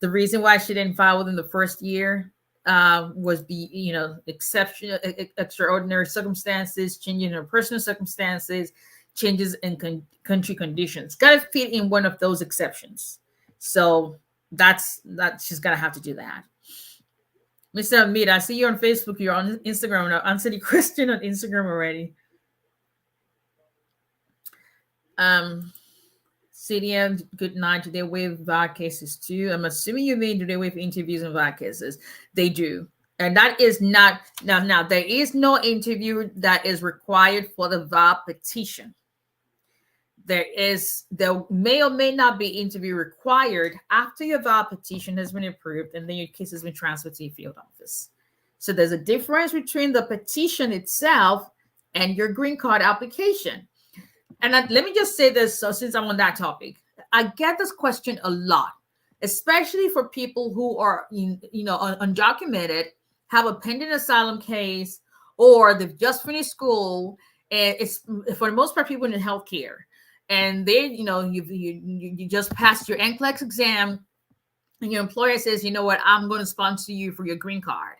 the reason why she didn't file within the first year was exceptional, extraordinary circumstances, changing in her personal circumstances, changes in country conditions. Got to fit in one of those exceptions. So that's she's gonna have to do that. Mr. Amit, I see you on Facebook. You're on Instagram. I answered the question on Instagram already. CDM, good night. Do they waive VA cases too? I'm assuming you mean do they waive interviews and VA cases? They do. And that is not, now there is no interview that is required for the VA petition. There may or may not be interview required after your VA petition has been approved and then your case has been transferred to your field office. So there's a difference between the petition itself and your green card application. And let me just say this, so since I'm on that topic, I get this question a lot, especially for people who are, undocumented, have a pending asylum case, or they've just finished school, and it's for the most part people in healthcare, and they, you just passed your NCLEX exam, and your employer says, you know what, I'm going to sponsor you for your green card.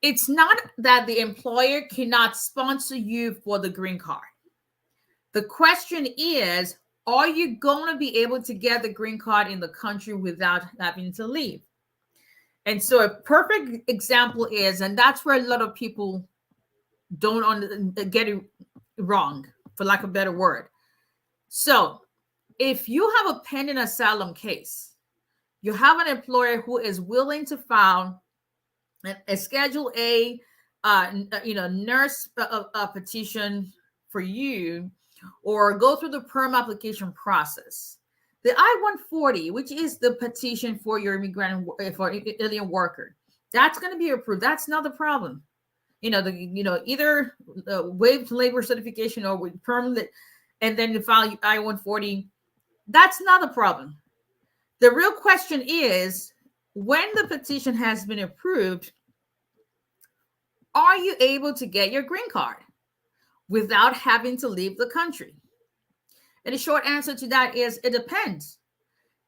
It's not that the employer cannot sponsor you for the green card. The question is, are you going to be able to get the green card in the country without having to leave? And so a perfect example is, and that's where a lot of people don't get it wrong, for lack of a better word. So if you have a pending asylum case, you have an employer who is willing to file a Schedule A, nurse petition for you, or go through the perm application process. The I-140, which is the petition for your immigrant, for alien worker, that's going to be approved. That's not the problem. Either waived labor certification or with perm, and then you file I-140. That's not the problem. The real question is, when the petition has been approved, are you able to get your green card without having to leave the country? And the short answer to that is it depends.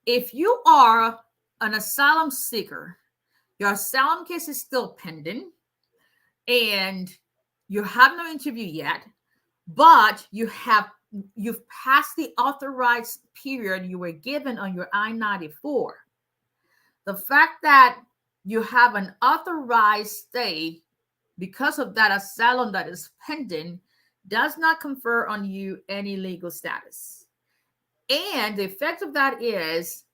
If you are an asylum seeker, your asylum case is still pending, and you have no interview yet, but you've passed the authorized period you were given on your I-94. The fact that you have an authorized stay because of that asylum that is pending does not confer on you any legal status. And the effect of that is,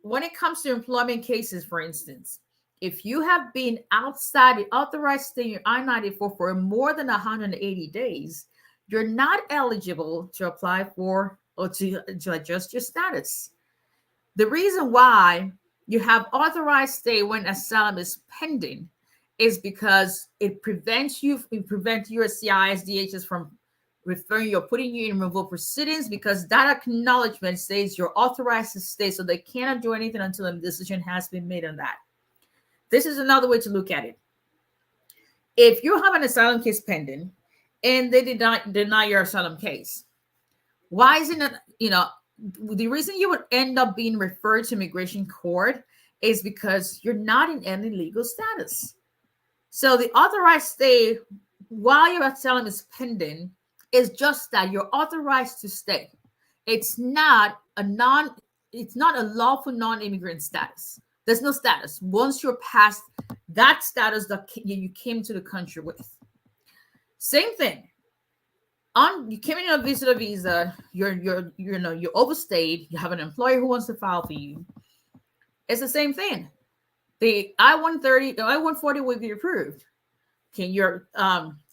when it comes to employment cases, for instance, if you have been outside the authorized stay in your I-94 for more than 180 days, you're not eligible to apply for or to adjust your status. The reason why you have authorized stay when asylum is pending is because it prevents your CIS, DHS from referring you or putting you in removal proceedings, because that acknowledgement says you're authorized to stay, so they cannot do anything until a decision has been made on that. This is another way to look at it. If you have an asylum case pending and they deny your asylum case, why isn't it, the reason you would end up being referred to immigration court is because you're not in any legal status. So the authorized stay while your asylum is pending is just that you're authorized to stay. It's not a lawful non-immigrant status. There's no status once you're past that status that you came to the country with. Same thing. You came in on a visitor visa. You overstayed. You have an employer who wants to file for you. It's the same thing. The I-130, the I-140 will be approved. Can you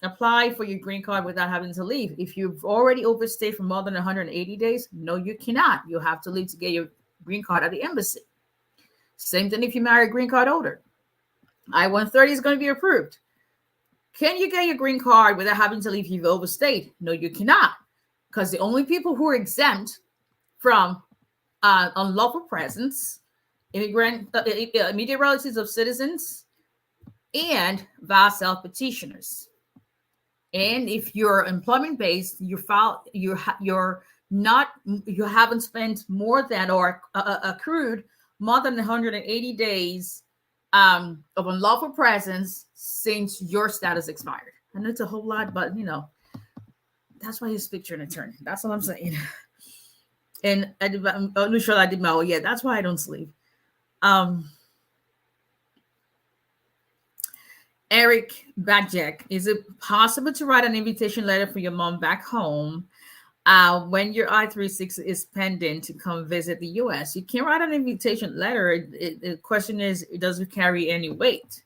apply for your green card without having to leave? If you've already overstayed for more than 180 days, no, you cannot. You have to leave to get your green card at the embassy. Same thing if you marry a green card holder. I-130 is going to be approved. Can you get your green card without having to leave if you've overstayed? No, you cannot. Because the only people who are exempt from unlawful presence, immediate relatives of citizens, and Vawa self-petitioners. And if you're employment based, you haven't spent more than or accrued more than 180 days of unlawful presence since your status expired. I know it's a whole lot, but that's why you speak to an attorney. That's all I'm saying. And I'm not sure I did my yeah, that's why I don't sleep. Eric Bajek, is it possible to write an invitation letter for your mom back home when your I-36 is pending to come visit the U.S.? You can't write an invitation letter. The question is, does it carry any weight?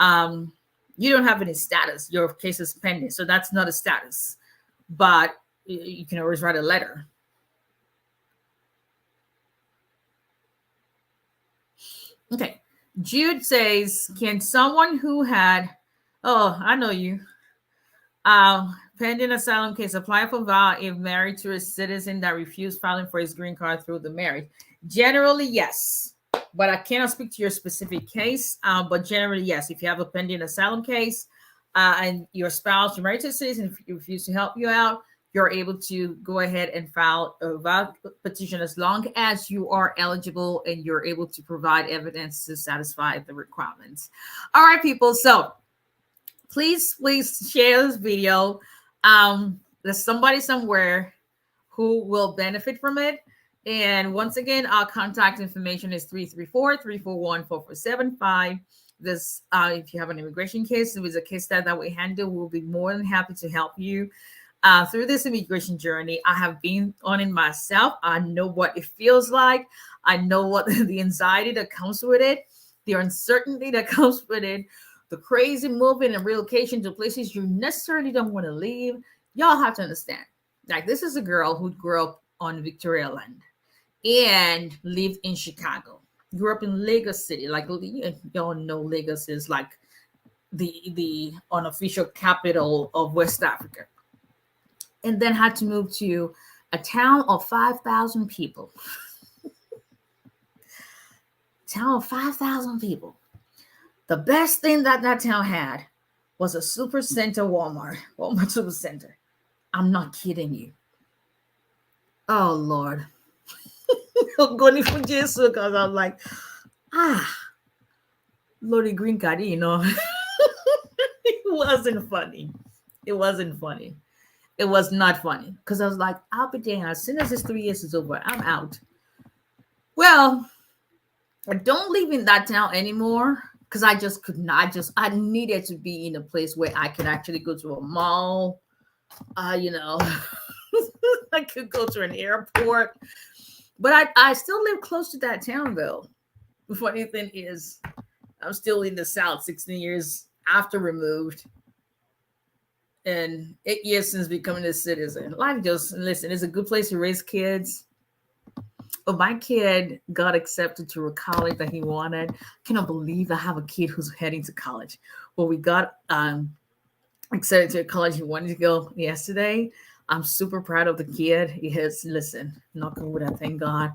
You don't have any status. Your case is pending, so that's not a status. But you can always write a letter. Okay. Jude says, can someone who had, I know you, pending asylum case apply for Vawa if married to a citizen that refused filing for his green card through the marriage? Generally, yes. But I cannot speak to your specific case. But generally, yes. If you have a pending asylum case and your spouse, you're married to a citizen, if you refuse to help you out, you're able to go ahead and file a VAWA petition as long as you are eligible and you're able to provide evidence to satisfy the requirements. All right, people. So please share this video. There's somebody somewhere who will benefit from it. And once again, our contact information is 334-341-4475. This, if you have an immigration case, if it's a case that we handle, we'll be more than happy to help you through this immigration journey. I have been on it myself. I know what it feels like. I know what the anxiety that comes with it, the uncertainty that comes with it, the crazy moving and relocation to places you necessarily don't want to leave. Y'all have to understand. Like, this is a girl who grew up on Victoria Land and lived in Chicago. Grew up in Lagos City. Like, y'all know Lagos is like the unofficial capital of West Africa. And then had to move to a town of 5,000 people. Town of 5,000 people. The best thing that town had was a super center Walmart super center. I'm not kidding you. Oh, Lord. I'm going for Jesus because I'm like, Lordy green card, you know. It wasn't funny. It wasn't funny. It was not funny because I was like, I'll be damned. As soon as this 3 years is over, I'm out. Well, I don't live in that town anymore because I just could not. I needed to be in a place where I could actually go to a mall. You know, I could go to an airport. But I still live close to that town, though. The funny thing is, I'm still in the South 16 years after removed. And 8 years since becoming a citizen. Life just, listen, it's a good place to raise kids. But my kid got accepted to a college that he wanted. I cannot believe I have a kid who's heading to college. Well, we got accepted to a college he wanted to go yesterday. I'm super proud of the kid. He has, listen, knock on wood, I thank God.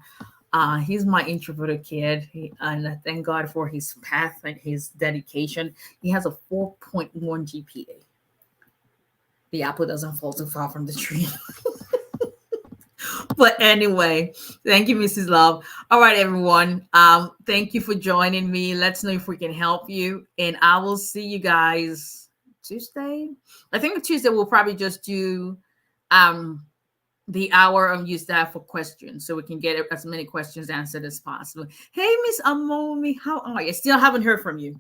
He's my introverted kid. And I thank God for his path and his dedication. He has a 4.1 GPA. The apple doesn't fall too far from the tree. But anyway, thank you, Mrs. Love. All right, everyone. Thank you for joining me. Let's know if we can help you. And I will see you guys Tuesday. I think Tuesday we'll probably just do the hour of use that for questions so we can get as many questions answered as possible. Hey, Miss Amomi, how are you? Still haven't heard from you.